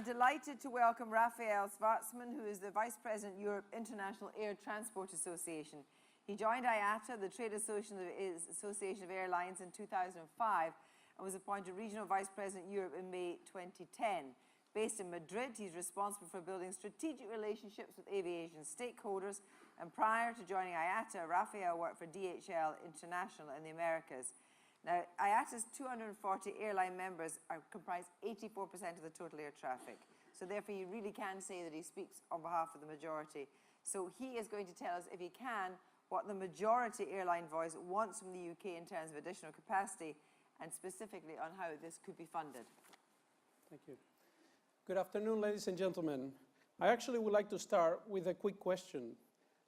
delighted to welcome Rafael Schwartzman, who is the Vice President, Europe International Air Transport Association. He joined IATA, the Trade Association of Airlines, in 2005 and was appointed Regional Vice President, Europe in May 2010. Based in Madrid, he's responsible for building strategic relationships with aviation stakeholders, and prior to joining IATA, Rafael worked for DHL International in the Americas. Now, IATA's 240 airline members comprise 84% of the total air traffic. So therefore, you really can say that he speaks on behalf of the majority. So he is going to tell us, if he can, what the majority airline voice wants from the UK in terms of additional capacity, and specifically on how this could be funded. Thank you. Good afternoon, ladies and gentlemen. I actually would like to start with a quick question.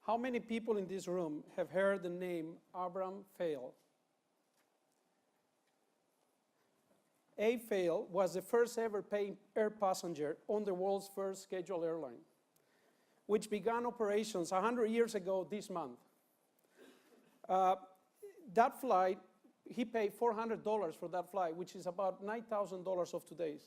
How many people in this room have heard the name Abraham Fail? Fail was the first ever paying air passenger on the world's first scheduled airline, which began operations 100 years ago this month. That flight, he paid $400 for that flight, which is about $9,000 of today's.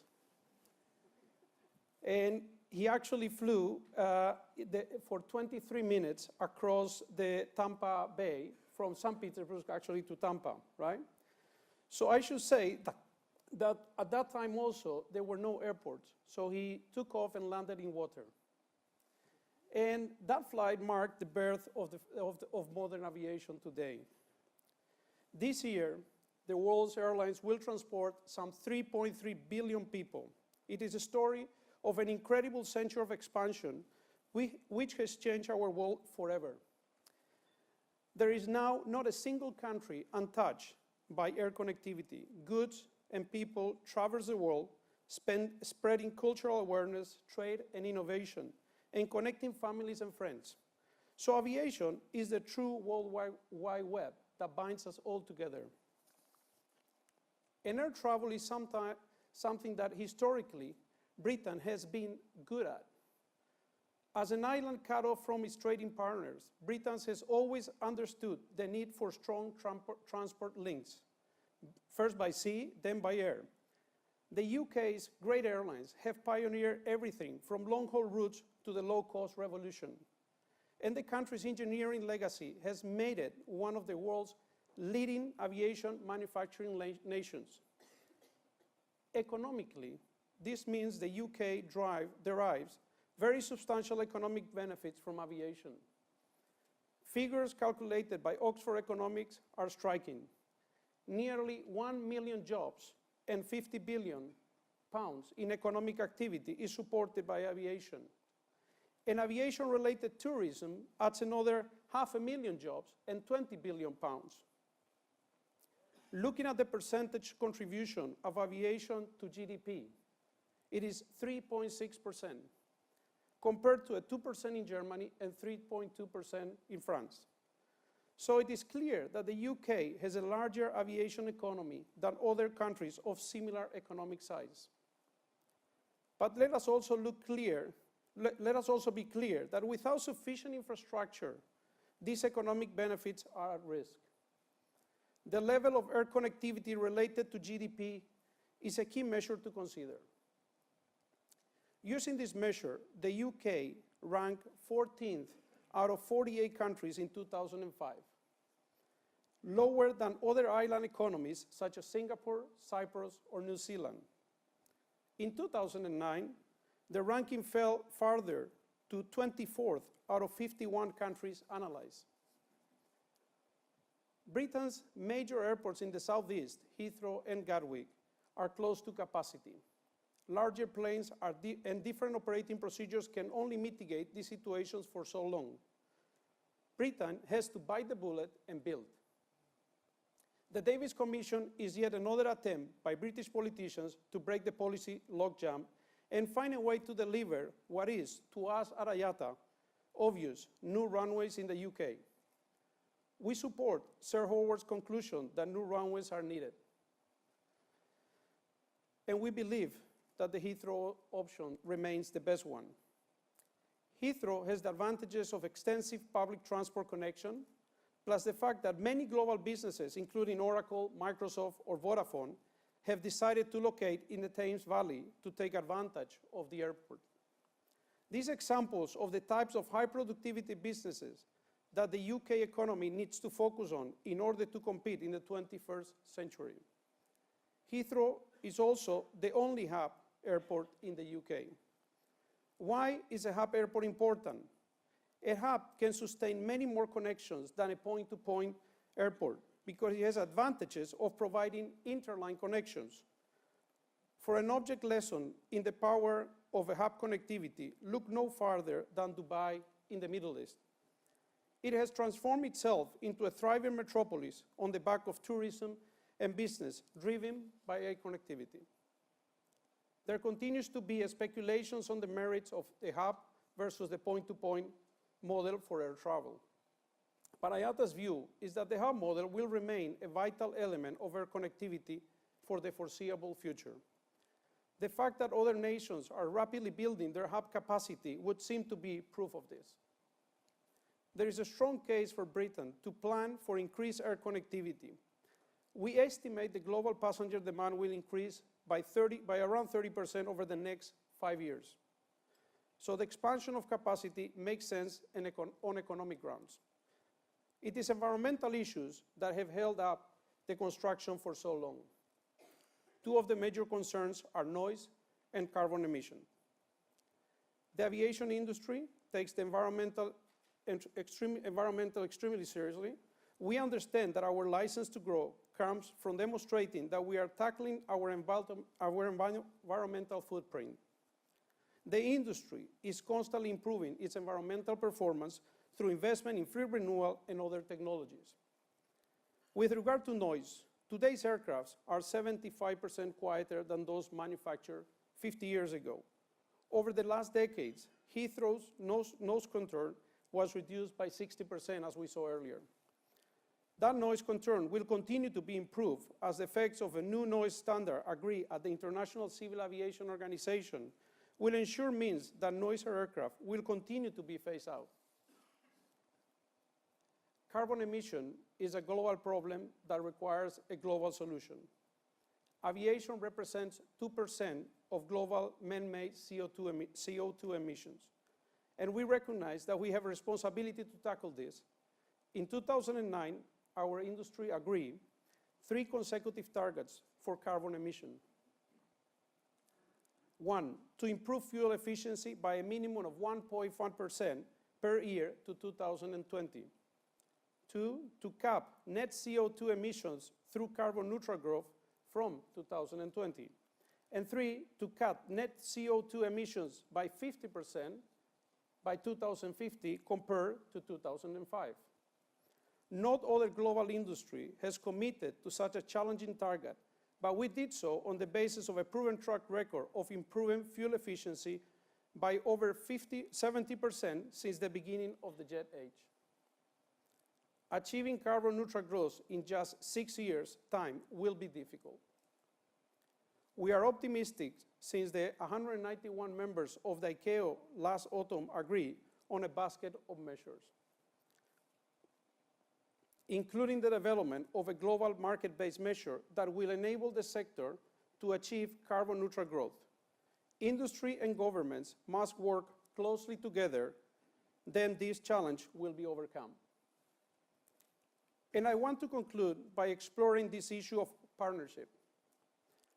And he actually flew for 23 minutes across the Tampa Bay, from St. Petersburg actually to Tampa, right? So I should say that at that time also, there were no airports. So he took off and landed in water. And that flight marked the birth of modern aviation today. This year, the world's airlines will transport some 3.3 billion people. It is a story of an incredible century of expansion, which has changed our world forever. There is now not a single country untouched by air connectivity. Goods and people traverse the world, spreading cultural awareness, trade, and innovation, and connecting families and friends. So aviation is the true World Wide Web that binds us all together. And air travel is something that historically Britain has been good at. As an island cut off from its trading partners, Britain has always understood the need for strong transport links, first by sea, then by air. The UK's great airlines have pioneered everything from long-haul routes to the low-cost revolution. And the country's engineering legacy has made it one of the world's leading aviation manufacturing nations. Economically, this means the UK derives very substantial economic benefits from aviation. Figures calculated by Oxford Economics are striking. Nearly 1 million jobs and 50 billion pounds in economic activity is supported by aviation. And aviation-related tourism adds another 500,000 jobs and 20 billion pounds. Looking at the percentage contribution of aviation to GDP, it is 3.6%, compared to 2% in Germany and 3.2% in France. So it is clear that the UK has a larger aviation economy than other countries of similar economic size. But let us also be clear that without sufficient infrastructure, these economic benefits are at risk. The level of air connectivity related to GDP is a key measure to consider. Using this measure, the UK ranked 14th out of 48 countries in 2005, lower than other island economies such as Singapore, Cyprus, or New Zealand. In 2009, the ranking fell further to 24th out of 51 countries analyzed. Britain's major airports in the southeast, Heathrow and Gatwick, are close to capacity. Larger planes and different operating procedures can only mitigate these situations for so long. Britain has to bite the bullet and build. The Davis Commission is yet another attempt by British politicians to break the policy logjam and find a way to deliver what is, to us at IATA, obvious, new runways in the UK. We support Sir Howard's conclusion that new runways are needed. And we believe that the Heathrow option remains the best one. Heathrow has the advantages of extensive public transport connection, plus the fact that many global businesses, including Oracle, Microsoft, or Vodafone, have decided to locate in the Thames Valley to take advantage of the airport. These examples of the types of high productivity businesses that the UK economy needs to focus on in order to compete in the 21st century. Heathrow is also the only hub airport in the UK. Why is a hub airport important? A hub can sustain many more connections than a point-to-point airport because it has advantages of providing interline connections. For an object lesson in the power of a hub connectivity, look no farther than Dubai in the Middle East. It has transformed itself into a thriving metropolis on the back of tourism and business driven by air connectivity. There continues to be speculations on the merits of the hub versus the point-to-point model for air travel. But IATA's view is that the hub model will remain a vital element of air connectivity for the foreseeable future. The fact that other nations are rapidly building their hub capacity would seem to be proof of this. There is a strong case for Britain to plan for increased air connectivity. We estimate the global passenger demand will increase by around 30% over the next 5 years. So the expansion of capacity makes sense on economic grounds. It is environmental issues that have held up the construction for so long. Two of the major concerns are noise and carbon emission. The aviation industry takes the environmental extremely seriously. We understand that our license to grow comes from demonstrating that we are tackling our environmental footprint. The industry is constantly improving its environmental performance through investment in free renewal and other technologies. With regard to noise, today's aircrafts are 75% quieter than those manufactured 50 years ago. Over the last decades, Heathrow's nose control was reduced by 60%, as we saw earlier. That noise control will continue to be improved as the effects of a new noise standard agreed at the International Civil Aviation Organization will ensure means that noisier aircraft will continue to be phased out. Carbon emission is a global problem that requires a global solution. Aviation represents 2% of global man-made CO2 emissions. And we recognize that we have a responsibility to tackle this. In 2009, our industry agreed 3 consecutive targets for carbon emission. 1, to improve fuel efficiency by a minimum of 1.1% per year to 2020. 2, to cap net CO2 emissions through carbon neutral growth from 2020. And 3, to cut net CO2 emissions by 50% by 2050 compared to 2005. Not other global industry has committed to such a challenging target, but we did so on the basis of a proven track record of improving fuel efficiency by over 70% since the beginning of the jet age. Achieving carbon neutral growth in just 6 years' time will be difficult. We are optimistic since the 191 members of the ICAO last autumn agreed on a basket of measures, including the development of a global market-based measure that will enable the sector to achieve carbon neutral growth. Industry and governments must work closely together, then this challenge will be overcome. And I want to conclude by exploring this issue of partnership.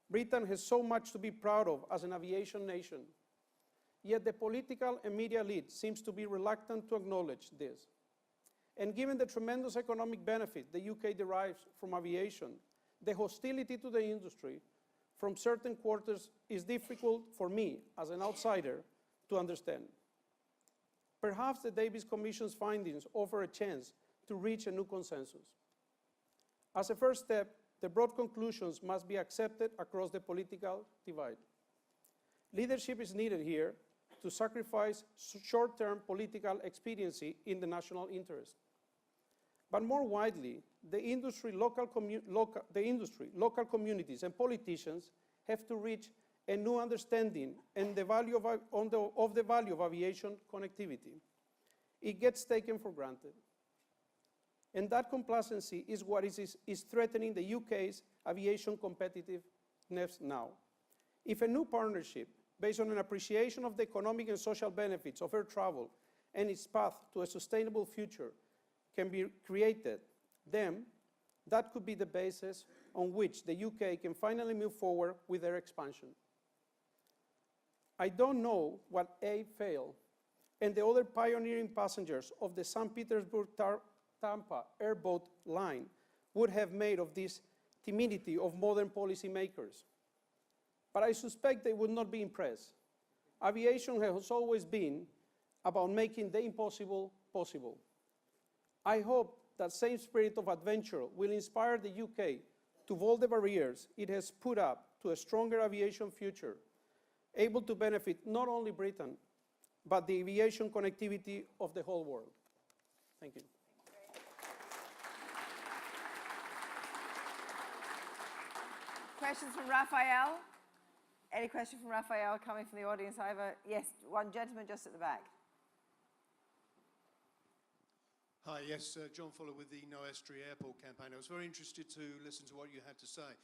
Britain has so much to be proud of as an aviation nation, yet the political and media elite seems to be reluctant to acknowledge this. And given the tremendous economic benefit the UK derives from aviation, the hostility to the industry from certain quarters is difficult for me, as an outsider, to understand. Perhaps the Davis Commission's findings offer a chance to reach a new consensus. As a first step, the broad conclusions must be accepted across the political divide. Leadership is needed here to sacrifice short-term political expediency in the national interest. But more widely, the industry, local communities, and politicians have to reach a new understanding and the value of the value of aviation connectivity. It gets taken for granted. And that complacency is what is threatening the UK's aviation competitive now. If a new partnership based on an appreciation of the economic and social benefits of air travel and its path to a sustainable future can be created, then that could be the basis on which the UK can finally move forward with their expansion. I don't know what Rafael and the other pioneering passengers of the St. Petersburg-Tampa airboat line would have made of this timidity of modern policymakers. But I suspect they would not be impressed. Aviation has always been about making the impossible possible. I hope that same spirit of adventure will inspire the UK to vault the barriers it has put up to a stronger aviation future, able to benefit not only Britain, but the aviation connectivity of the whole world. Thank you. Questions from Rafael? Any question from Rafael coming from the audience? Yes, one gentleman just at the back. Hi, yes, John Fuller with the No Estuary Airport campaign. I was very interested to listen to what you had to say.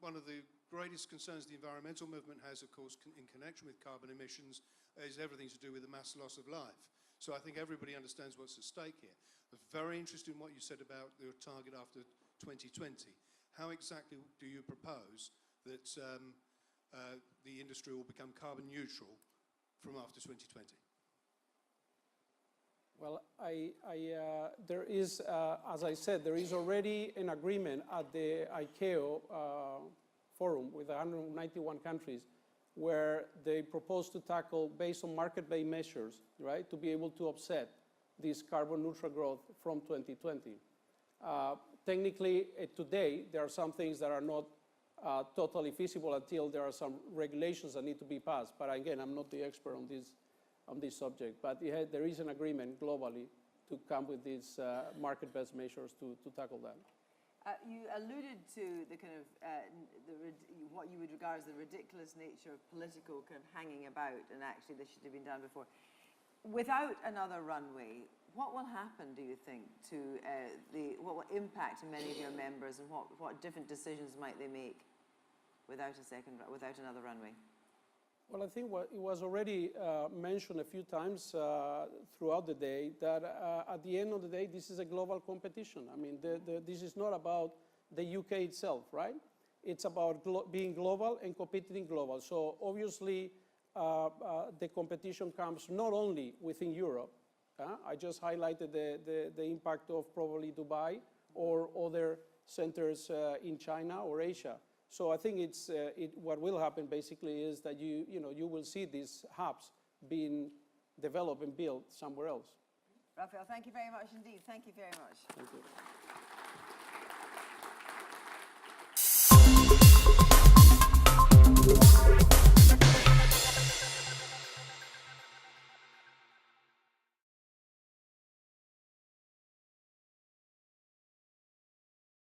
One of the greatest concerns the environmental movement has, of course, in connection with carbon emissions, is everything to do with the mass loss of life. So I think everybody understands what's at stake here. I was very interested in what you said about your target after 2020. How exactly do you propose that the industry will become carbon neutral from after 2020? Well, there is, as I said, there is already an agreement at the ICAO forum with 191 countries where they propose to tackle, based on market-based measures, right, to be able to offset this carbon neutral growth from 2020. Technically, today, there are some things that are not totally feasible until there are some regulations that need to be passed. But again, I'm not the expert on this subject. But there is an agreement globally to come with these market-based measures to tackle that. You alluded to the kind of what you would regard as the ridiculous nature of political kind of hanging about, and actually this should have been done before. Without another runway, what will happen, do you think, to what will impact on many of your members, and what different decisions might they make without another runway? Well, I think it was already mentioned a few times throughout the day that at the end of the day, this is a global competition. I mean, this is not about the UK itself, right? It's about being global and competing global. So obviously, the competition comes not only within Europe. I just highlighted the impact of probably Dubai or other centers in China or Asia. So I think what will happen basically is that you will see these hubs being developed and built somewhere else. Rafael, thank you very much indeed. Thank you very much. Thank you.